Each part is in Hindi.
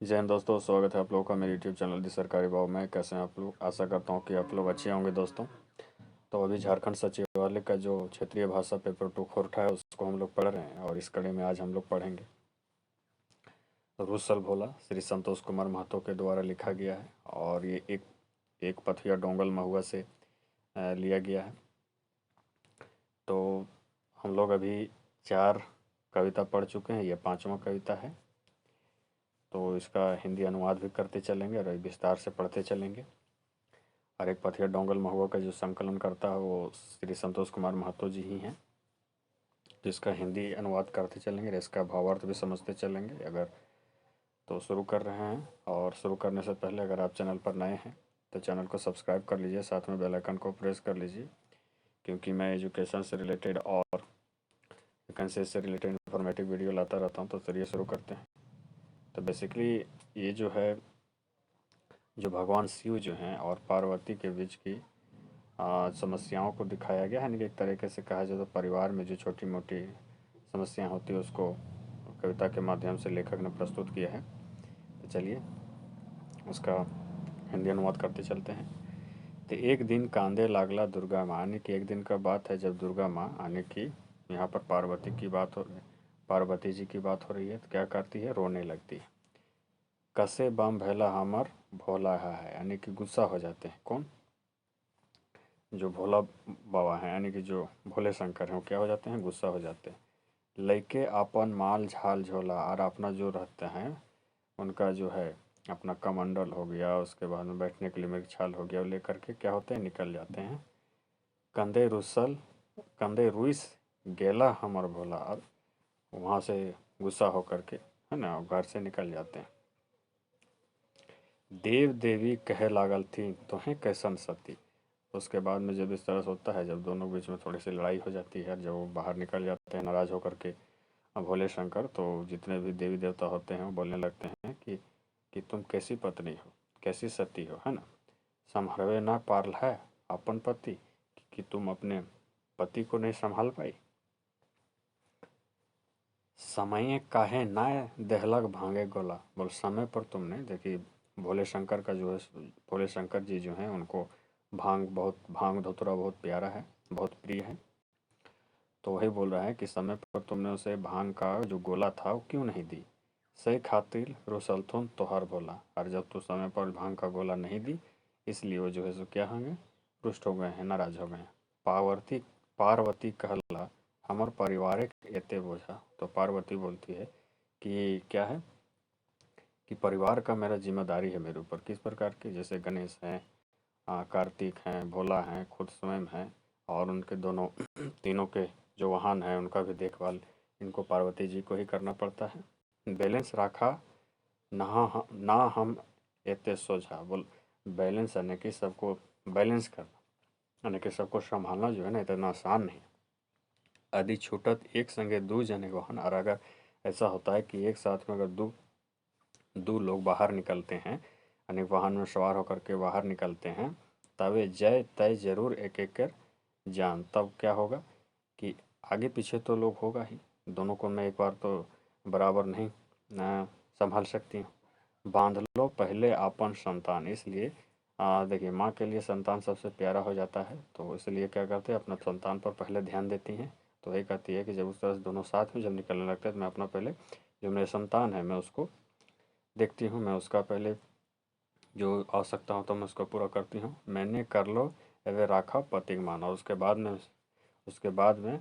जय हिंद दोस्तों, स्वागत है आप लोगों का मेरे यूट्यूब चैनल दी सरकारी भाव में। कैसे हैं आप लोग? आशा करता हूं कि आप लोग अच्छे होंगे दोस्तों। तो अभी झारखंड सचिवालय का जो क्षेत्रीय भाषा पेपर 2 खोरठा है उसको हम लोग पढ़ रहे हैं, और इस कड़ी में आज हम लोग पढ़ेंगे रूसल भोला श्री संतोष कुमार महतो के द्वारा लिखा गया है। और ये एक पथिया डोंगल महुआ से लिया गया है। तो हम लोग अभी 4 कविता पढ़ चुके हैं, ये 5वां कविता है। तो इसका हिंदी अनुवाद भी करते चलेंगे और विस्तार से पढ़ते चलेंगे। और एक पथिया डोंगल महुआ का जो संकलन करता है वो श्री संतोष कुमार महतो जी ही हैं, जिसका हिंदी अनुवाद करते चलेंगे और इसका भावार्थ भी समझते चलेंगे। अगर तो शुरू कर रहे हैं, और शुरू करने से पहले अगर आप चैनल पर नए हैं तो चैनल को सब्सक्राइब कर लीजिए, साथ में बेल आइकन को प्रेस कर लीजिए, क्योंकि मैं एजुकेशन से रिलेटेड और वैकेंसी से रिलेटेड इन्फॉर्मेटिव वीडियो लाता रहता हूँ। तो चलिए शुरू करते हैं। तो बेसिकली ये जो है, जो भगवान शिव जो हैं और पार्वती के बीच की समस्याओं को दिखाया गया है। यानी कि एक तरीके से कहा जाए तो परिवार में जो छोटी मोटी समस्याएं होती है उसको कविता के माध्यम से लेखक ने प्रस्तुत किया है। तो चलिए उसका हिंदी अनुवाद करते चलते हैं। तो एक दिन कांदे लागला दुर्गा माँ, यानी कि एक दिन का बात है जब दुर्गा माँ, यानी कि यहाँ पर पार्वती जी की बात हो रही है। तो क्या करती है? रोने लगती है। कसे बम भैला हमर भोला है, यानी कि गुस्सा हो जाते हैं। कौन? जो भोला बाबा हैं, यानी कि जो भोले शंकर हैं, वो क्या हो जाते हैं? गुस्सा हो जाते हैं। लइके आपन माल झाल झोला, और अपना जो रहते हैं उनका जो है अपना कमंडल हो गया, उसके बाद में बैठने के लिए मेरी छाल हो गया, वो लेकर के क्या होते हैं? निकल जाते हैं। कंधे रुइस गेला हमर भोला, और वहाँ से गुस्सा होकर के, है ना, घर से निकल जाते हैं। देव देवी कहे लागल थी तोहें कैसन सती। उसके बाद में जब इस तरह से होता है, जब दोनों के बीच में थोड़ी सी लड़ाई हो जाती है, जब वो बाहर निकल जाते हैं नाराज होकर के भोले शंकर, तो जितने भी देवी देवता होते हैं वो बोलने लगते हैं कि तुम कैसी पत्नी हो, कैसी सती हो, है ना। संभरवे ना पारल है अपन पति, कि तुम अपने पति को नहीं संभाल पाई। समय काहे ना देहलक भांगे गोला, बोल समय पर तुमने, देखिए भोले शंकर का जो है, भोले शंकर जी जो हैं उनको भांग धतूरा बहुत प्यारा है, बहुत प्रिय है। तो वही बोल रहा है कि समय पर तुमने उसे भांग का जो गोला था वो क्यों नहीं दी। सही खातिर रोसलथुन तोहर भोला, और जब तू समय पर भांग का गोला नहीं दी, इसलिए वो जो है सो क्या होंगे? रुष्ट हो गए हैं, नाराज हो गए हैं। पार्वती कहला हमर परिवार एते बोझा। तो पार्वती बोलती है कि क्या है कि परिवार का मेरा जिम्मेदारी है मेरे ऊपर। किस प्रकार की? जैसे गणेश हैं, कार्तिक हैं, भोला हैं, खुद स्वयं हैं, और उनके दोनों तीनों के जो वाहन हैं उनका भी देखभाल इनको पार्वती जी को ही करना पड़ता है। बैलेंस रखा ना हम एते सोझा, बोल बैलेंस यानी कि सबको बैलेंस करना, यानी कि सबको संभालना जो है ना इतना आसान नहीं। यदि छूटत एक संगे दो जने वाहन, और अगर ऐसा होता है कि एक साथ में अगर दो लोग बाहर निकलते हैं, यानी वाहन में सवार होकर के बाहर निकलते हैं, तवे जय तय जरूर एक एक कर जान। तब क्या होगा कि आगे पीछे तो लोग होगा ही, दोनों को मैं एक बार तो बराबर नहीं संभाल सकती हूँ। बांध लो पहले आपन संतान, इसलिए देखिए माँ के लिए संतान सबसे प्यारा हो जाता है, तो इसलिए क्या करते हैं? अपना संतान पर पहले ध्यान देती हैं। तो वही कहती है कि जब उस तरह से दोनों साथ में जब निकलने लगते हैं तो मैं अपना पहले जो मेरे संतान है मैं उसको देखती हूँ, मैं उसका पहले जो आवश्यकता हो तो मैं उसको पूरा करती हूँ। मैंने कर लो एवे राखा पति मान, और उसके बाद में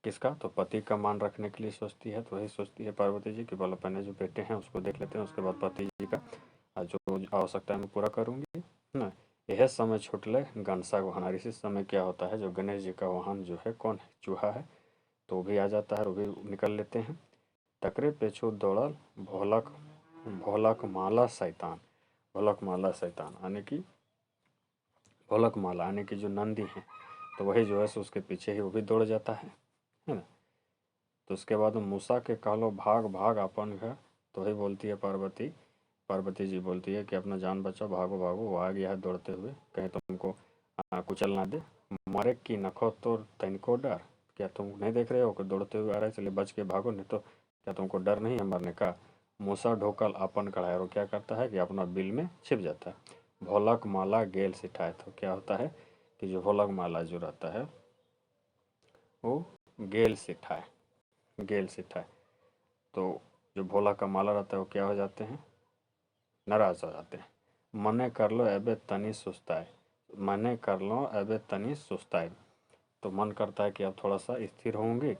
किसका? तो पति का मान रखने के लिए सोचती है। तो वही सोचती है पार्वती जी कि बोलो पहले जो बेटे हैं उसको देख लेते हैं, उसके बाद पति जी का जो आवश्यकता है मैं पूरा करूँगी, है ना। यह समय छुटले गणसा वाहन, और इसी समय क्या होता है, जो गणेश जी का वाहन जो है कौन है? चूहा है। तो वो भी आ जाता है, वो भी निकल लेते हैं। टकरे पेछू दौड़ल भोलक माला शैतान। भोलक माला शैतान यानी कि भोलक माला यानी कि जो नंदी हैं, तो वही जो है सो उसके पीछे ही वो भी दौड़ जाता है ना। तो उसके बाद मूसा के कहलो भाग भाग अपन घर। तो वही बोलती है पार्वती जी बोलती है कि अपना जान बचाओ, भागो भागो, वो आ गया है दौड़ते हुए, कहीं तुमको कुचल ना दे। मरे की नखो तो तनिको डर, क्या तुम नहीं देख रहे हो कि दौड़ते हुए आ रहा है? चलिए बच के भागो, नहीं तो क्या तुमको डर नहीं है मरने का? मूसा ढोकल अपन कढ़ाई, और क्या करता है कि अपना बिल में छिप जाता है। भोलक माला गेल सिठाए, तो क्या होता है कि जो भोलक माला जो रहता है वो गेल सिठाए, गेल सिठाए, तो जो भोला का माला रहता है वो क्या हो जाते हैं, नाराज हो जाते हैं। मने कर लो एबे तनी सुस्ताए, मने कर लो एबे तनी सुस्ताए, तो मन करता है कि अब थोड़ा सा स्थिर होंगे।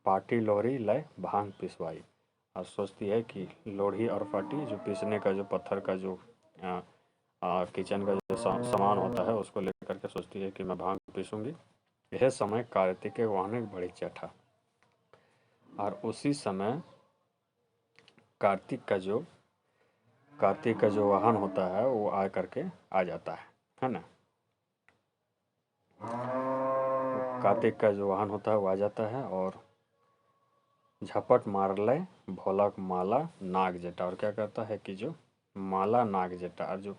पार्टी लोहरी लय भांग पिसवाई, और सोचती है कि लोढ़ी और पार्टी जो पीसने का जो पत्थर का जो किचन का जो सामान होता है उसको लेकर के सोचती है कि मैं भांग पीसूंगी। यह समय कार्तिक वाहन बड़ी चटा, और उसी समय कार्तिक का जो वाहन होता है वो आ करके आ जाता है ना। कार्तिक का जो वाहन होता है वो आ जाता है और झपट मार ले भोला माला नाग जटा, और क्या करता है कि जो माला नाग जटा, और जो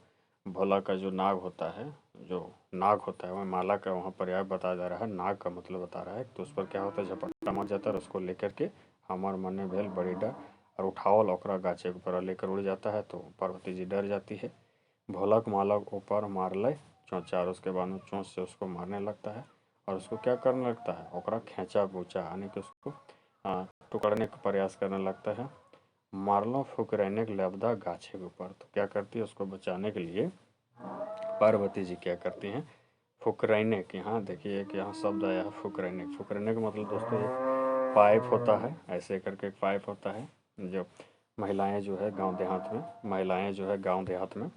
भोला का जो नाग होता है, जो नाग होता है वह माला का वहाँ पर्याय बताया जा रहा है, नाग का मतलब बता रहा है, तो उस पर क्या होता है झपट्टा मार जाता है, और उसको लेकर के हमार मने भेल बड़ी डर, और उठावल ओकरा गाछे के ऊपर लेकर उड़ जाता है, तो पार्वती जी डर जाती है। भोलक माला ऊपर मार ले चोंचा, और उसके बाद में चोंच से उसको मारने लगता है, और उसको क्या करने लगता है, ओकरा खेचा बूचा यानी कि उसको टुकड़ने का प्रयास करने लगता है। मारलो फुकरैने के लबदा गाछे के ऊपर, तो क्या करती है उसको बचाने के लिए पार्वती जी क्या करती हैं, फुकरैने के, यहाँ देखिए कि यहाँ शब्द आया है फुकरैने। फुकरैने का मतलब दोस्तों एक पाइप होता है, ऐसे करके एक पाइप होता है जो महिलाएं जो है गांव देहात में, महिलाएं जो है गांव देहात में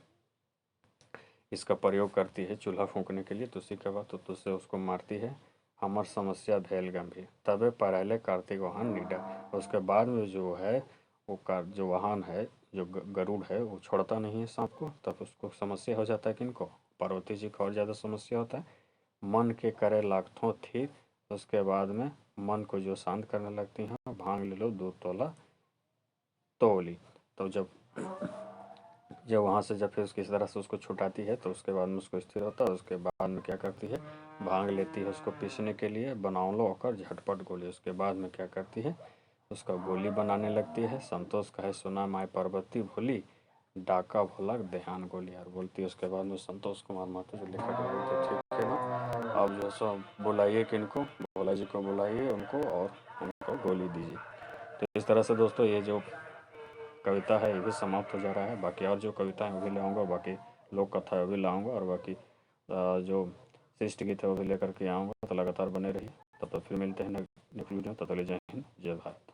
इसका प्रयोग करती है चूल्हा फूंकने के लिए, तो उसी के बाद तो तुझसे उसको मारती है। हमर समस्या भेल गंभीर, तबे पहले कार्तिक वाहन निडा, उसके बाद में जो है वो जो वाहन है, जो गरुड़ है वो छोड़ता नहीं है सांप को, तब उसको समस्या हो जाता है किनको, पार्वती जी को और ज़्यादा समस्या होता है। मन के करे लागथों थी, उसके बाद में मन को जो शांत करने लगती हैं, भांग ले लो 2 तोला तोली। तो जब वहाँ से जब फिर किसी तरह से उसको छुटाती है तो उसके बाद में उसको स्थिर होता है, उसके बाद में क्या करती है, भांग लेती है उसको पीसने के लिए, बनाओ लो होकर झटपट गोली, उसके बाद में क्या करती है उसका गोली बनाने लगती है। संतोष कहे सुना माय पार्वती भोली, डाका भोला देहान गोली, और बोलती है उसके बाद में संतोष कुमार महतो जो लिखा के बोलते ठीक है ना, अब जो है सो बुलाइए किनको, भोला जी को बुलाइए उनको और उनको गोली दीजिए। तो इस तरह से दोस्तों ये जो कविता है ये भी समाप्त हो जा रहा है। बाकी और जो कविता है वो भी ले आऊँगा, बाकी लोक कथा है वो भी लाऊँगा, और बाकी जो सृष्टि गीत है वो भी लेकर के आऊँगा। तो लगातार बने रहिए, तब तक फिर मिलते हैं नेक्स्ट वीडियो, तब तक जय हिंद जय भारत।